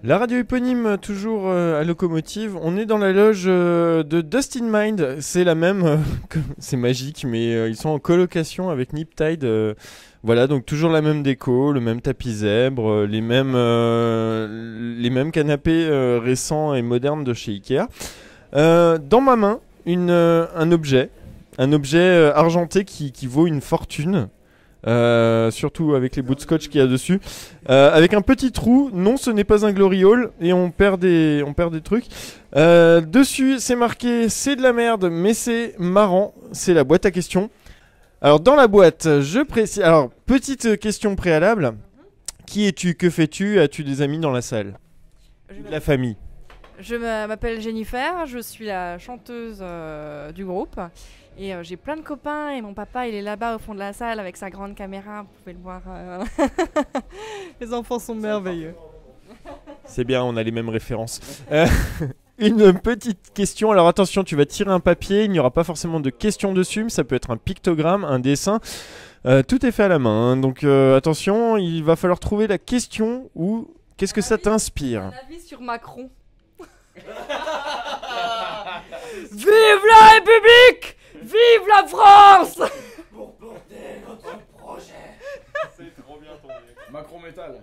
La radio éponyme, toujours à Locomotive. On est dans la loge de Dust in Mind. C'est la même, c'est magique, mais ils sont en colocation avec Niptide. Voilà, donc toujours la même déco, le même tapis zèbre, les mêmes canapés récents et modernes de chez Ikea. Dans ma main, un objet argenté qui vaut une fortune. Surtout avec les bouts de scotch qu'il y a dessus, avec un petit trou. Non, ce n'est pas un glory hole et on perd des trucs. Dessus c'est marqué c'est de la merde mais c'est marrant. C'est la boîte à questions. Alors dans la boîte je précise, alors petite question préalable, qui es-tu, que fais-tu, as-tu des amis dans la salle, de la famille? Je m'appelle Jennifer, je suis la chanteuse du groupe. Et j'ai plein de copains et mon papa il est là-bas au fond de la salle avec sa grande caméra, vous pouvez le voir. Les enfants sont merveilleux. C'est bien, on a les mêmes références. Une petite question, alors attention, tu vas tirer un papier, il n'y aura pas forcément de questions dessus, mais ça peut être un pictogramme, un dessin, tout est fait à la main, hein. Donc attention, il va falloir trouver la question ou qu'est-ce que ça t'inspire. Un avis sur Macron. Vive la République! Vive la France! Pour porter notre projet. C'est trop bien tombé. Macron métal.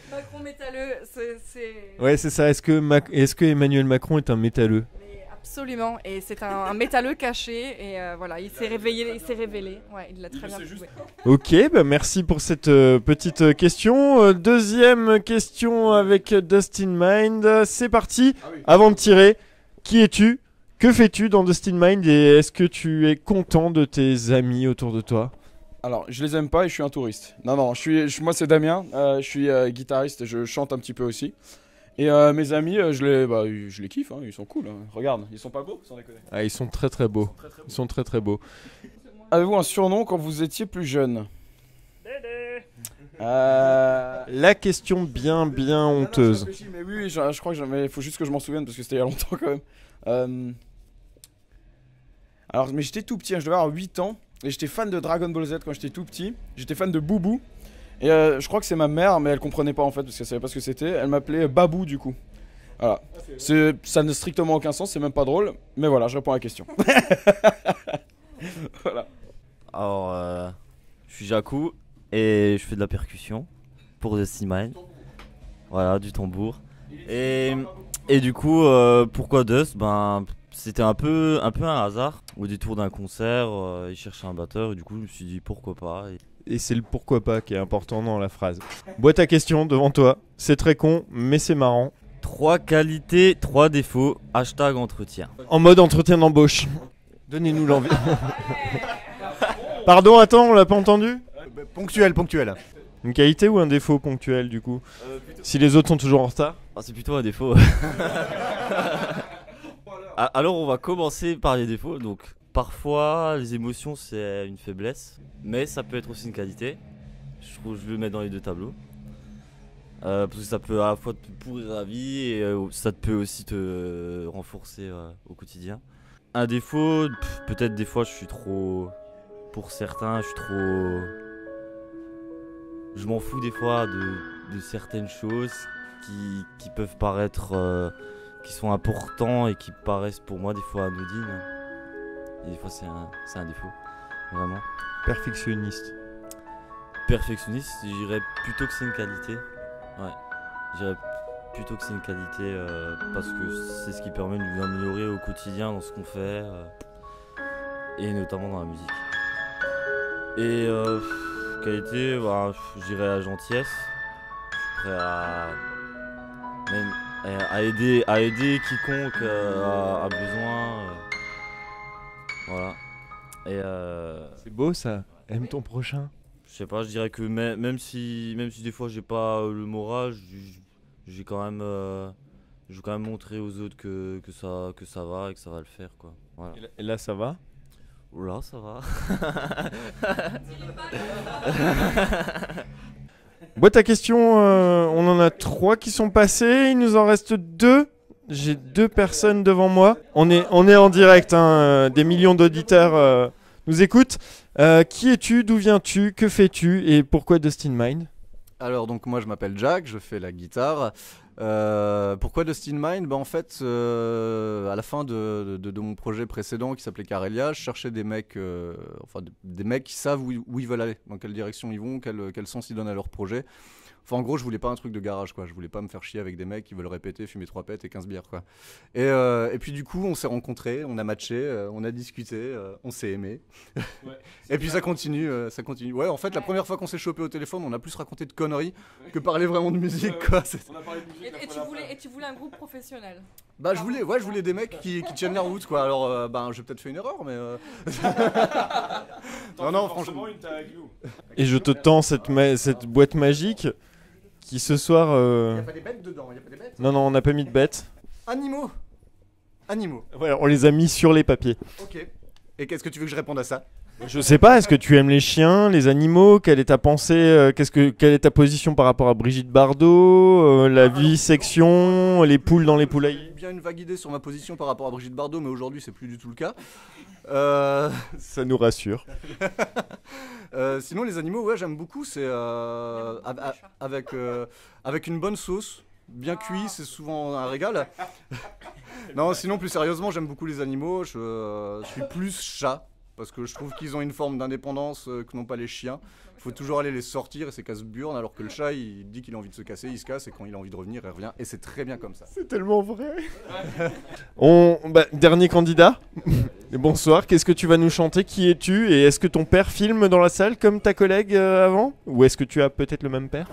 Macron métalleux, c'est... Ouais, c'est ça, est-ce que Emmanuel Macron est un métalleux? Mais absolument, et c'est un métalleux caché, et voilà, il s'est réveillé, ouais, il l'a très bien prouvé. Ok, bah merci pour cette petite question. Deuxième question avec Dust in Mind, c'est parti. Ah oui. Avant de tirer, qui es-tu? Que fais-tu dans Dust in Mind et est-ce que tu es content de tes amis autour de toi? Alors, je les aime pas et je suis un touriste. Non, moi c'est Damien, je suis guitariste et je chante un petit peu aussi. Et mes amis, je les kiffe, hein, ils sont cool. Hein. Regarde, ils sont pas beaux, sans déconner. Ah, ils sont très très beaux. Ils sont très très beaux. Avez-vous un surnom quand vous étiez plus jeune? La question bien honteuse. Non, mais oui, je crois que il faut juste que je m'en souvienne parce que c'était il y a longtemps quand même. Alors, mais j'étais tout petit, hein, je devais avoir 8 ans. Et j'étais fan de Dragon Ball Z quand j'étais tout petit. J'étais fan de Boubou. Et je crois que c'est ma mère, mais elle comprenait pas en fait, parce qu'elle savait pas ce que c'était. Elle m'appelait Babou du coup. Voilà. Ça n'a strictement aucun sens, c'est même pas drôle. Mais voilà, je réponds à la question. Voilà. Alors, je suis Jacou et je fais de la percussion pour Dust in Mind. Voilà, du tambour. Et du coup, pourquoi Dust? Ben, c'était un peu un hasard. Au détour d'un concert, ils cherchaient un batteur et du coup, je me suis dit pourquoi pas. Et c'est le pourquoi pas qui est important dans la phrase. Boîte à questions devant toi. C'est très con, mais c'est marrant. 3 qualités, 3 défauts. Hashtag entretien. En mode entretien d'embauche. Donnez-nous l'envie. Pardon, attends, on l'a pas entendu? Ponctuel. Une qualité ou un défaut ponctuel du coup? Si les autres sont toujours en retard? Ah, c'est plutôt un défaut. Alors, on va commencer par les défauts. Donc, parfois, les émotions, c'est une faiblesse. Mais ça peut être aussi une qualité. Je trouve que je le mets dans les deux tableaux. Parce que ça peut à la fois te pourrir la vie et ça peut aussi te renforcer au quotidien. Un défaut, peut-être des fois je suis trop... Pour certains, je m'en fous des fois de certaines choses qui peuvent paraître... qui sont importants et qui paraissent pour moi des fois anodines. Et des fois c'est un défaut, vraiment. Perfectionniste. Perfectionniste, je dirais plutôt que c'est une qualité. Ouais, je dirais plutôt que c'est une qualité parce que c'est ce qui permet de nous améliorer au quotidien dans ce qu'on fait et notamment dans la musique. Et qualité, bah, je dirais la gentillesse. Je suis prêt à aider quiconque a besoin. Voilà. Et C'est beau ça. Aime ton prochain. je sais pas, je dirais que même si des fois j'ai pas le moral, j'ai quand même je veux quand même montrer aux autres que ça va et que ça va le faire quoi. Voilà. Et là ça va? Oula, ça va. Boîte à questions, on en a 3 qui sont passés, il nous en reste 2. J'ai 2 personnes devant moi. On est en direct, hein, des millions d'auditeurs nous écoutent. Qui es-tu? D'où viens-tu? Que fais-tu? Et pourquoi Dust in Mind? Alors donc moi je m'appelle Jack, je fais la guitare. Pourquoi Dust in Mind? Bah en fait, à la fin de mon projet précédent qui s'appelait Karelia, je cherchais des mecs, des mecs qui savent où ils veulent aller, dans quelle direction ils vont, quel sens ils donnent à leur projet. Enfin, en gros, je voulais pas un truc de garage, quoi. Je voulais pas me faire chier avec des mecs qui veulent répéter, fumer 3 pètes et 15 bières, quoi. Et puis du coup, on s'est rencontrés, on a matché, on a discuté, on s'est aimé. Ouais, et puis ça continue, ça continue. Ouais, en fait, la première fois qu'on s'est chopé au téléphone, on a plus raconté de conneries que parler vraiment de musique, quoi. On a parlé de musique la fois d'après. Et tu voulais un groupe professionnel. Bah, je voulais des mecs qui tiennent la route, quoi. Alors, j'ai peut-être fait une erreur, mais. Non, franchement. Une tag glue. Et je te tends cette boîte magique qui ce soir. Y'a pas des bêtes dedans, y'a pas des bêtes. Non, on n'a pas mis de bêtes. Animaux. Ouais, on les a mis sur les papiers. Ok. Et qu'est-ce que tu veux que je réponde à ça? Je sais pas, est-ce que tu aimes les chiens, les animaux? Quelle est ta pensée? Quelle est ta position par rapport à Brigitte Bardot? La vivisection, les poules dans les poulaillers? J'ai bien une vague idée sur ma position par rapport à Brigitte Bardot, mais aujourd'hui c'est plus du tout le cas. Ça nous rassure. Sinon les animaux, ouais, j'aime beaucoup. C'est avec une bonne sauce, bien cuit, c'est souvent un régal. Non, sinon plus sérieusement, j'aime beaucoup les animaux. Je suis plus chat. Parce que je trouve qu'ils ont une forme d'indépendance que n'ont pas les chiens. Il faut toujours aller les sortir et c'est casse-burne, alors que le chat, il dit qu'il a envie de se casser, il se casse, et quand il a envie de revenir, il revient. Et c'est très bien comme ça. C'est tellement vrai. Dernier candidat. Et bonsoir, qu'est-ce que tu vas nous chanter? Qui es-tu? Et est-ce que ton père filme dans la salle comme ta collègue avant? Ou est-ce que tu as peut-être le même père?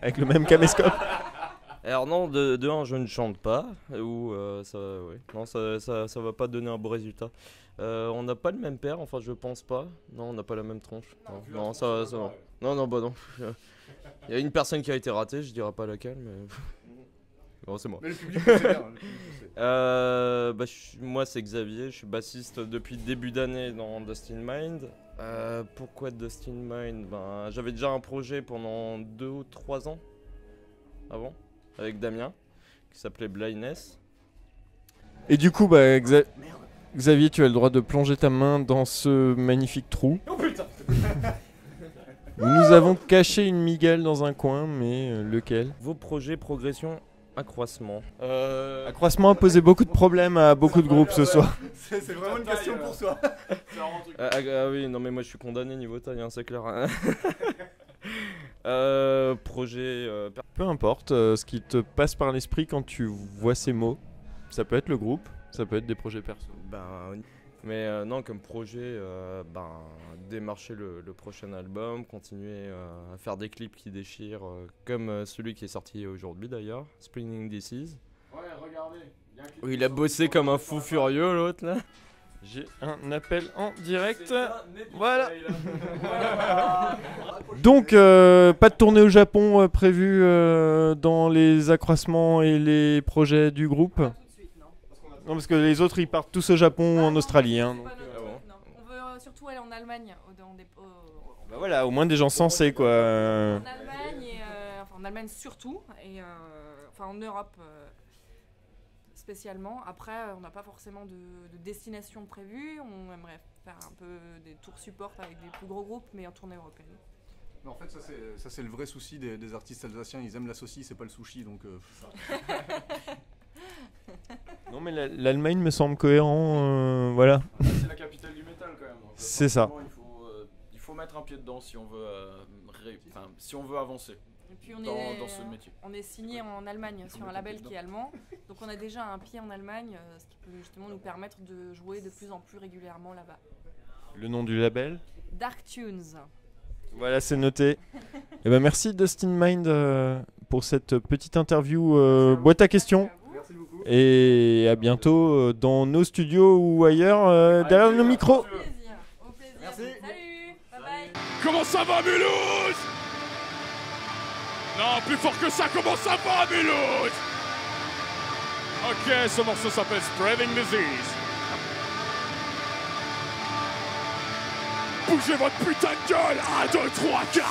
Avec le même caméscope? Alors non, de un, je ne chante pas, ou ça va pas donner un beau résultat. On n'a pas le même père, enfin je pense pas. Non, on n'a pas la même tronche. Non, ça va. Non, bah non. Il y a une personne qui a été ratée, je dirais pas laquelle, mais bon, c'est moi. Mais le public le sait bien. Moi c'est Xavier, je suis bassiste depuis le début d'année dans Dust in Mind. Pourquoi Dust in Mind? J'avais déjà un projet pendant 2 ou 3 ans avant, avec Damien, qui s'appelait Blindness. Et du coup, Xavier, tu as le droit de plonger ta main dans ce magnifique trou. Oh putain. Nous avons caché une migale dans un coin, mais lequel? Vos projets, progression, accroissement. Accroissement a posé beaucoup de problèmes à beaucoup de groupes ce soir. C'est vraiment une question pour soi. Oui, non mais moi je suis condamné niveau taille, hein, c'est clair. Projet... Peu importe ce qui te passe par l'esprit quand tu vois ces mots. Ça peut être le groupe, ça peut être des projets perso. Mais non, comme projet, démarcher le prochain album, continuer à faire des clips qui déchirent, comme celui qui est sorti aujourd'hui d'ailleurs, Spinning Disease. Ouais, regardez. Où il a bossé comme un fou furieux l'autre là. J'ai un appel en direct. Voilà. Donc, pas de tournée au Japon prévue dans les accroissements et les projets du groupe? Non, parce que les autres ils partent tous au Japon ou en Australie. Hein, donc, Non. On veut surtout aller en Allemagne. Bah voilà, au moins des gens sensés quoi. En Allemagne, en Allemagne surtout, et en Europe spécialement. Après, on n'a pas forcément de destination prévue. On aimerait faire un peu des tours support avec des plus gros groupes, mais en tournée européenne. Mais en fait, ça c'est le vrai souci des artistes alsaciens. Ils aiment la saucisse et pas le sushi, donc. Non mais l'Allemagne me semble cohérent, voilà. C'est la capitale du métal quand même. Donc, c'est ça. Il faut mettre un pied dedans si on veut, si on veut avancer. Et puis dans ce métier. On est signé en Allemagne sur un label qui est allemand, donc on a déjà un pied en Allemagne, ce qui peut justement nous permettre de jouer de plus en plus régulièrement là-bas. Le nom du label? Dark Tunes. Voilà, c'est noté. Et ben merci Dust in Mind pour cette petite interview boîte à questions. Merci beaucoup. Et à bientôt dans nos studios ou ailleurs derrière nos micros. Au plaisir. Merci. Salut. Bye bye. Comment ça va, Mulhouse? Non, plus fort que ça, comment ça va, Mulhouse? Ok, ce morceau s'appelle Spreading Disease. Bougez votre putain de gueule! 1, 2, 3, 4!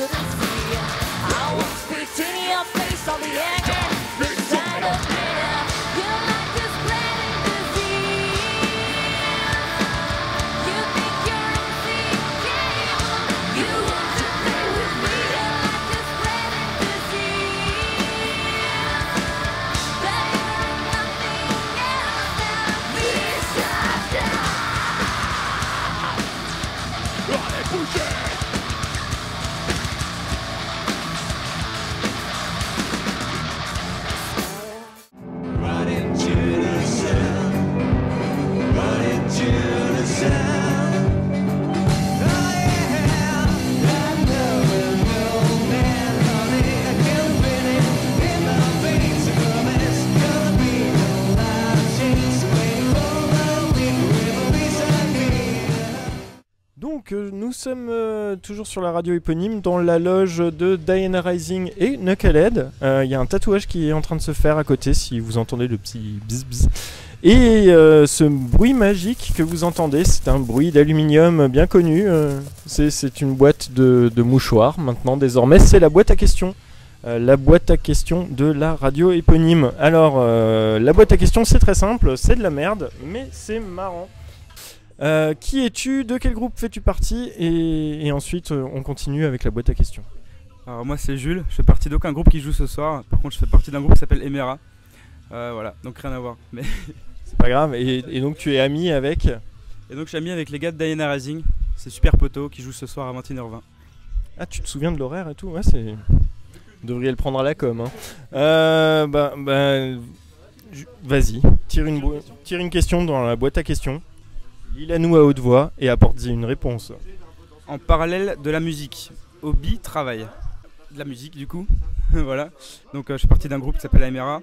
couldn't see. I was spitting in your face all the anger inside of me. You like to spreading disease. You think you're a sick game. You want to play with me. You like to spreading disease. But you're nothing else than a piece of dust. Allez, bougez! Donc nous sommes toujours sur la radio éponyme dans la loge de Diana Rising et Knucklehead. Il y a un tatouage qui est en train de se faire à côté si vous entendez le petit bzz bzz. Et ce bruit magique que vous entendez, c'est un bruit d'aluminium bien connu. C'est une boîte de mouchoirs maintenant désormais. C'est la boîte à questions. La boîte à questions de la radio éponyme. Alors la boîte à questions c'est très simple, c'est de la merde mais c'est marrant. Qui es-tu? De quel groupe fais-tu partie? Et ensuite on continue avec la boîte à questions. Alors moi c'est Jules, je fais partie d'aucun groupe qui joue ce soir. Par contre je fais partie d'un groupe qui s'appelle Emera. Voilà, donc rien à voir. Mais c'est pas grave. Et donc tu es ami avec? Et donc je suis ami avec les gars de Diana Rising. C'est Super Poto qui joue ce soir à 21h20. Ah tu te souviens de l'horaire et tout? Ouais c'est... Vous devriez le prendre à la com. Hein. Vas-y, tire une question dans la boîte à questions. Lis-la nous à haute voix et apporte-y une réponse. En parallèle de la musique, hobby, travail. De la musique du coup, voilà. Donc je suis parti d'un groupe qui s'appelle Emera.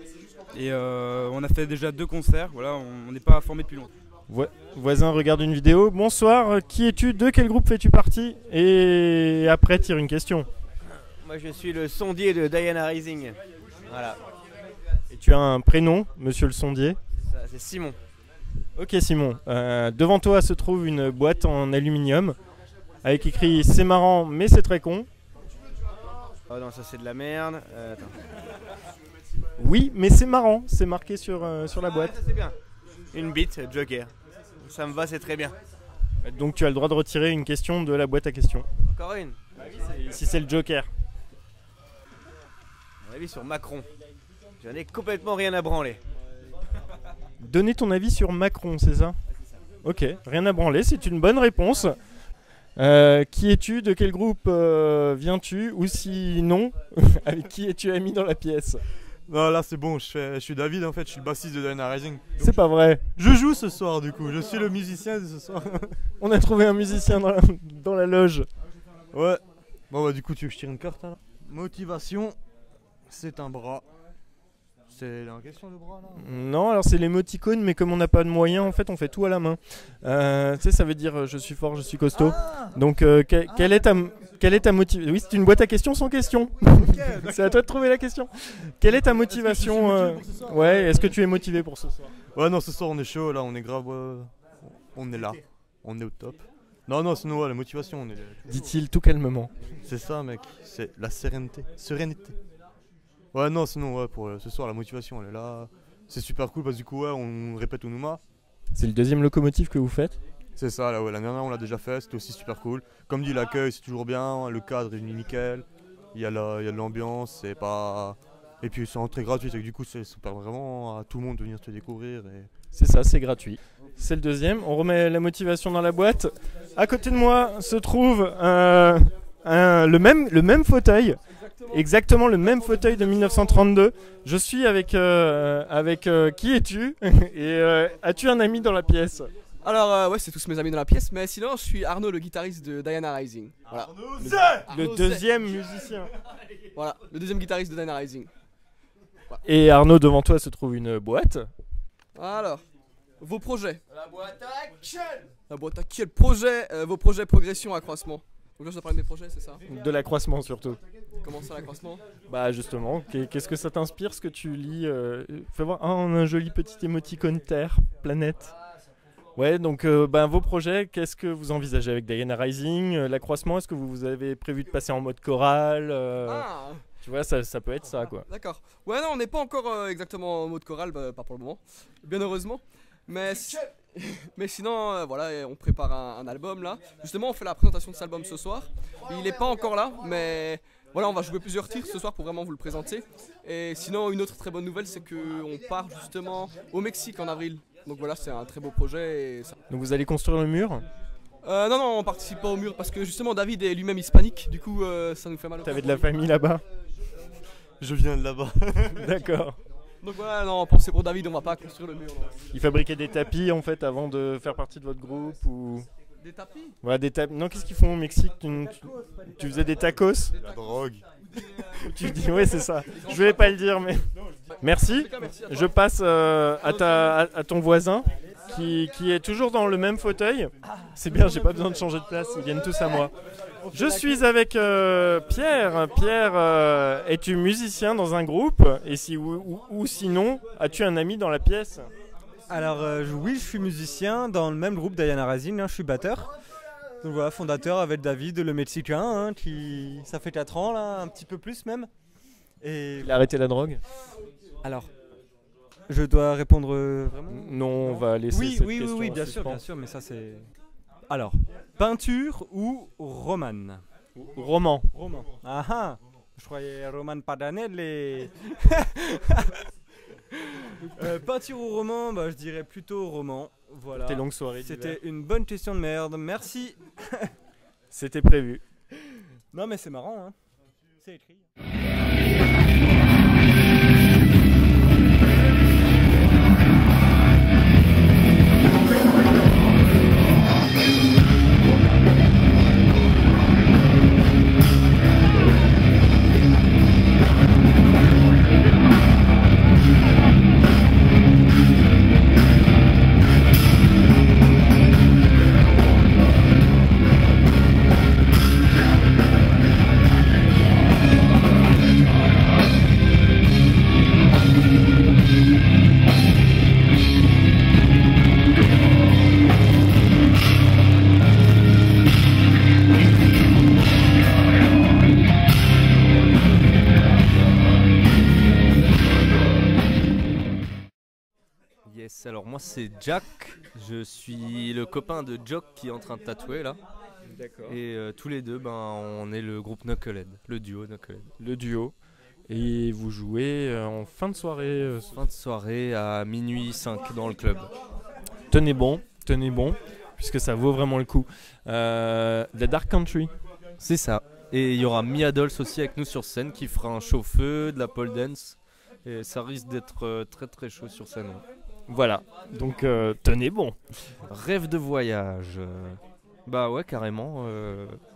Et on a fait déjà 2 concerts, voilà, on n'est pas formé depuis longtemps. Voisin regarde une vidéo. Bonsoir, qui es-tu? De quel groupe fais-tu partie? Et après tire une question. Moi je suis le sondier de Diana Rising. Voilà. Et tu as un prénom, monsieur le sondier? C'est Simon. Ok Simon, devant toi se trouve une boîte en aluminium avec écrit c'est marrant mais c'est très con. Oh non ça c'est de la merde. Attends. Oui mais c'est marrant, c'est marqué sur la boîte. Ça c'est bien. Une bite, Joker. Ça me va, c'est très bien. Donc tu as le droit de retirer une question de la boîte à questions. Encore une. Si c'est le Joker. Mon avis sur Macron. J'en ai complètement rien à branler. Donner ton avis sur Macron, c'est ça? Ok, rien à branler, c'est une bonne réponse. Qui es-tu? De quel groupe viens-tu? Ou sinon, avec qui es-tu ami dans la pièce? Non, là c'est bon, je suis David en fait, je suis le bassiste de Diana Rising. C'est pas vrai. Je joue ce soir du coup, je suis le musicien de ce soir. On a trouvé un musicien dans la loge. Ouais. Bon bah du coup tu veux que je tire une carte alors? Motivation, c'est un bras. C'est la question de bras là? Non, alors c'est l'émoticône, mais comme on n'a pas de moyens, en fait on fait tout à la main. Tu sais, ça veut dire je suis fort, je suis costaud. Donc quelle est ta motivation? Oui, c'est une boîte à questions sans question. Okay, c'est à toi de trouver la question. Quelle est ta motivation? Ouais, est-ce que tu es motivé pour ce soir? Ouais, non, ce soir on est chaud, là on est grave. On est là, on est au top. Non, sinon ouais, la motivation, on est. Dit-il tout calmement. C'est ça, mec, c'est la sérénité. Ouais, non, sinon, ouais, pour ce soir, la motivation, elle est là. C'est super cool parce que du coup, ouais, on répète au Nouma. C'est le deuxième locomotive que vous faites? C'est ça, là, ouais, la dernière, on l'a déjà fait, c'était aussi super cool. Comme dit, l'accueil, c'est toujours bien, le cadre est nickel, il y a de l'ambiance, c'est pas... Et puis, c'est entrée gratuite, et du coup, ça permet vraiment à tout le monde de venir te découvrir. Et... C'est ça, c'est gratuit. C'est le deuxième, on remet la motivation dans la boîte. À côté de moi se trouve le même fauteuil. Exactement le même fauteuil de 1932. Je suis avec qui es-tu? Et as-tu un ami dans la pièce? Alors ouais, c'est tous mes amis dans la pièce, mais sinon je suis Arnaud, le guitariste de Diana Rising. Voilà. Le deuxième musicien. Voilà, le deuxième guitariste de Diana Rising. Voilà. Et Arnaud, devant toi se trouve une boîte. Alors, vos projets. La boîte à quel? La boîte à quel projet? Vos projets progression, accroissement. Donc là je dois parler de mes projets, c'est ça? De l'accroissement surtout. Comment ça l'accroissement? Bah justement, qu'est-ce que ça t'inspire, ce que tu lis? Fais voir, on a un joli petit émoticône terre, planète. Ouais, donc vos projets, qu'est-ce que vous envisagez avec Diana Rising? L'accroissement, est-ce que vous avez prévu de passer en mode chorale? Ah, Tu vois, ça peut être ça, quoi. d'accord. Ouais, non, on n'est pas encore exactement en mode choral, pas pour le moment, bien heureusement. Mais, mais sinon, voilà, on prépare un album là. Justement, on fait la présentation de cet album ce soir. Il n'est pas encore là, mais voilà, on va jouer plusieurs titres ce soir pour vraiment vous le présenter. Et sinon, une autre très bonne nouvelle, c'est qu'on part justement au Mexique en avril. Donc voilà, c'est un très beau projet. Donc vous allez construire le mur? Non, on participe pas au mur parce que justement David est lui-même hispanique, du coup ça nous fait mal au T'avais de la famille là-bas? Je viens de là-bas. D'accord. Donc voilà, non, pensez pour David, on va pas construire le mur. Non. Il fabriquait des tapis en fait avant de faire partie de votre groupe ou... Des tapis? Ouais, des tapis. Non, qu'est-ce qu'ils font au Mexique? Tu faisais des tacos? La drogue. Tu dis, ouais, c'est ça. Je voulais pas le dire, mais. Merci. Je passe à ton voisin qui est toujours dans le même fauteuil. C'est bien, j'ai pas besoin de changer de place, ils viennent tous à moi. Je suis avec Pierre. Pierre, es-tu musicien dans un groupe? Et si ou sinon, as-tu un ami dans la pièce? Alors oui, je suis musicien dans le même groupe Diana Rising, je suis batteur. Donc voilà, fondateur avec David, le Mexicain, qui ça fait 4 ans là, un petit peu plus même. Et il a arrêté la drogue? Alors, je dois répondre vraiment? Non, on va laisser cette question oui, en bien suspens. sûr, mais ça c'est... Alors, peinture ou romane? Roman. Roman. Ah ah, je croyais Roman Padanelli. Peinture ou roman? Je dirais plutôt roman. Voilà. Tes longues soirées C'était d'hiver. une bonne question de merde. Merci. C'était prévu. Non mais c'est marrant, hein. C'est écrit. Yes, alors moi c'est Jack, je suis le copain de Jock qui est en train de tatouer là. D'accord. Et tous les deux, on est le groupe Knucklehead, le duo Knucklehead. Le duo. Et vous jouez en fin de soirée Fin de soirée à minuit 5 dans le club. Tenez bon, puisque ça vaut vraiment le coup. La Dark Country. C'est ça. Et il y aura Mia Dolls aussi avec nous sur scène qui fera un chaud-feu, de la pole dance. Et ça risque d'être très très chaud sur scène. Voilà, donc tenez bon. Rêve de voyage. Bah ouais, carrément.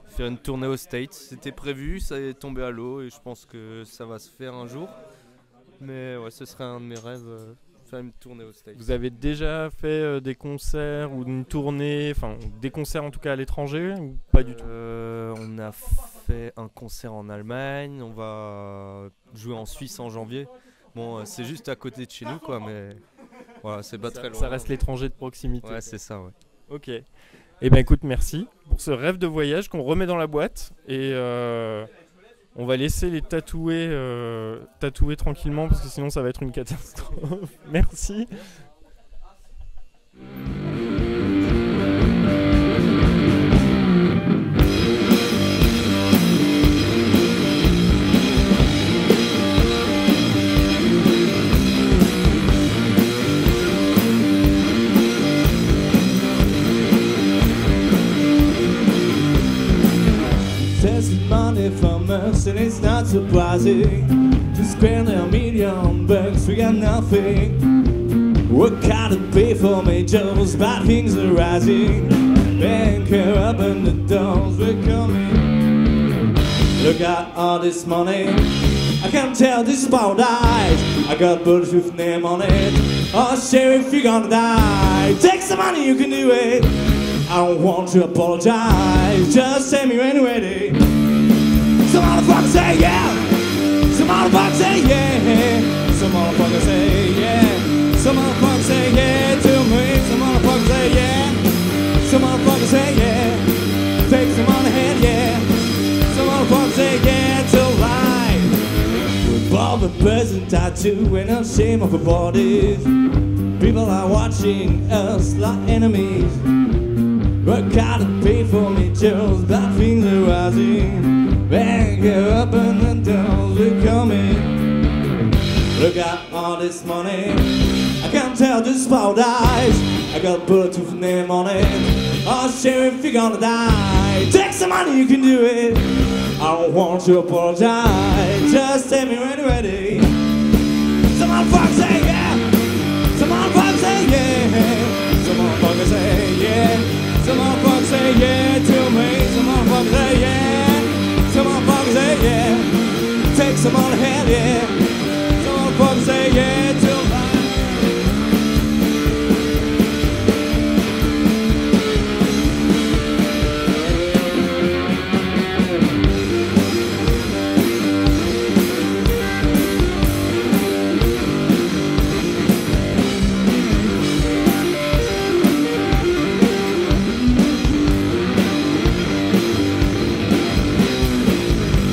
Faire une tournée aux States, c'était prévu, ça est tombé à l'eau et je pense que ça va se faire un jour. Mais ouais, ce serait un de mes rêves, faire une tournée aux States. Vous avez déjà fait des concerts ou une tournée, enfin des concerts en tout cas à l'étranger ou pas du tout? On a fait un concert en Allemagne, on va jouer en Suisse en janvier. Bon, c'est juste à côté de chez nous quoi, mais voilà, c'est pas très loin. Ça reste l'étranger de proximité. Ouais, c'est ça, ouais. Ok. Eh ben écoute, merci pour ce rêve de voyage qu'on remet dans la boîte et on va laisser les tatouer tranquillement parce que sinon ça va être une catastrophe. Merci. Testing money from us and it's not surprising. To spend $1,000,000, we got nothing. What kind of pay for majors, bad things are rising. Banker up and the doors we're coming. Look at all this money, I can't tell this paradise. I got birds with name on it. Oh sheriff, you're gonna die. Take some money, you can do it. I don't want to apologize, just tell me when you're ready. Some motherfuckers say yeah, some motherfuckers say yeah, some motherfuckers say yeah, some motherfuckers say yeah to me, some motherfuckers say yeah. person tattoo and a shame of our bodies. People are watching us like enemies. Work hard and pay for me, just bad things are rising. Bang, you open the doors, we're coming. Look at all this money, I can't tell just about eyes. I got bulletproof name on it. Oh, sheriff, you're gonna die. Take some money, you can do it. I don't want to apologize. Just tell me when you're ready. Some motherfuckers say yeah. Some motherfuckers say yeah. Some motherfuckers say yeah. Some motherfuckers say yeah to me. Some motherfuckers say yeah. Some motherfuckers say yeah. Take some money, hell yeah. Some motherfuckers say yeah to me.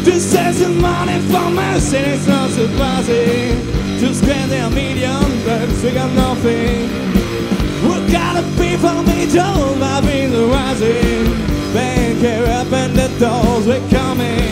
This is the money for mercy, it's not surprising. To spend their million bucks, we got nothing. We gotta pay for me, Joe, my bills are rising. Bank here up and the doors, we're coming.